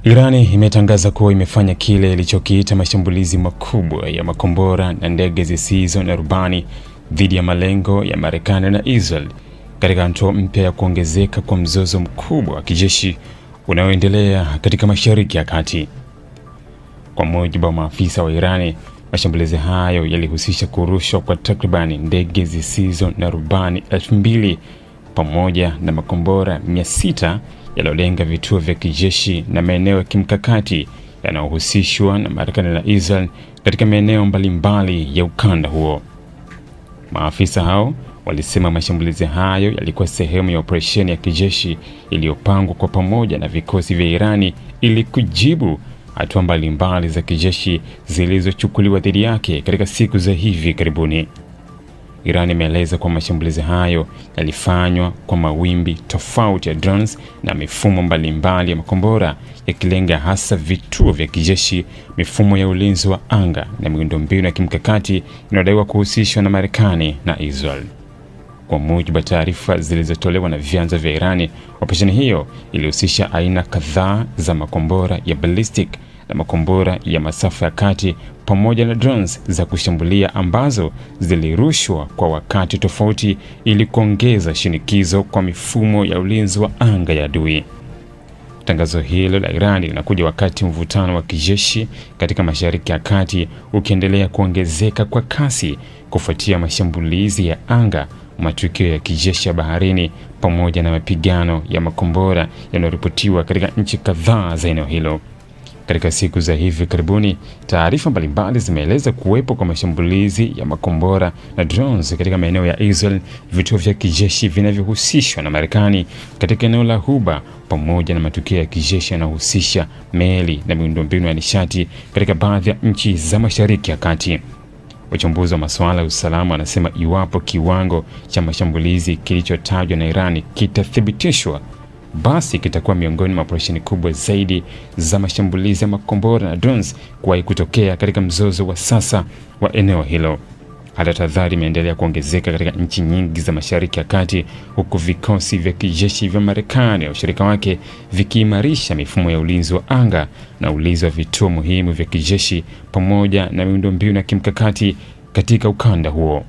Irani imetangaza kuwa imefanya kile ilichokiita mashambulizi makubwa ya makombora na ndege zisizo na rubani dhidi ya malengo ya Marekani na Israel katika hatua mpya ya kuongezeka kwa mzozo mkubwa wa kijeshi unaoendelea katika Mashariki ya Kati. Kwa mujibu wa maafisa wa Irani, mashambulizi hayo yalihusisha kurushwa kwa takribani ndege zisizo na rubani 2000 pamoja na makombora 600 yaliyolenga vituo vya kijeshi na maeneo ya kimkakati yanayohusishwa na Marekani na Israel katika maeneo mbalimbali ya ukanda huo. Maafisa hao walisema mashambulizi hayo yalikuwa sehemu ya operesheni ya kijeshi iliyopangwa kwa pamoja na vikosi vya Irani ili kujibu hatua mbalimbali za kijeshi zilizochukuliwa dhidi yake katika siku za hivi karibuni. Irani imeeleza kwa mashambulizi hayo yalifanywa kwa mawimbi tofauti ya drones na mifumo mbalimbali ya makombora yakilenga hasa vituo vya kijeshi, mifumo ya ulinzi wa anga na miundombinu ya kimkakati inayodaiwa kuhusishwa na Marekani na Israel. Kwa mujibu wa taarifa zilizotolewa na vyanzo vya Irani, operesheni hiyo ilihusisha aina kadhaa za makombora ya ballistic na makombora ya masafa ya kati pamoja na drones za kushambulia ambazo zilirushwa kwa wakati tofauti ili kuongeza shinikizo kwa mifumo ya ulinzi wa anga ya adui. Tangazo hilo la Irani linakuja wakati mvutano wa kijeshi katika Mashariki ya Kati ukiendelea kuongezeka kwa kasi kufuatia mashambulizi ya anga, matukio ya kijeshi ya baharini pamoja na mapigano ya makombora yanayoripotiwa katika nchi kadhaa za eneo hilo. Katika siku za hivi karibuni, taarifa mbalimbali zimeeleza kuwepo kwa mashambulizi ya makombora na drones katika maeneo ya Israel, vituo vya kijeshi vinavyohusishwa na Marekani katika eneo la Ghuba, pamoja na matukio ya kijeshi yanayohusisha meli na miundombinu ya nishati katika baadhi ya nchi za Mashariki ya Kati. Wachambuzi wa masuala ya usalama wanasema iwapo kiwango cha mashambulizi kilichotajwa na Irani kitathibitishwa, basi kitakuwa miongoni mwa operesheni kubwa zaidi za mashambulizi ya makombora na drones kuwahi kutokea katika mzozo wa sasa wa eneo hilo. Hata tahadhari imeendelea kuongezeka katika nchi nyingi za Mashariki ya Kati, huku vikosi vya kijeshi vya Marekani na washirika wake vikiimarisha mifumo ya ulinzi wa anga na ulinzi wa vituo muhimu vya kijeshi pamoja na miundombinu ya kimkakati katika ukanda huo.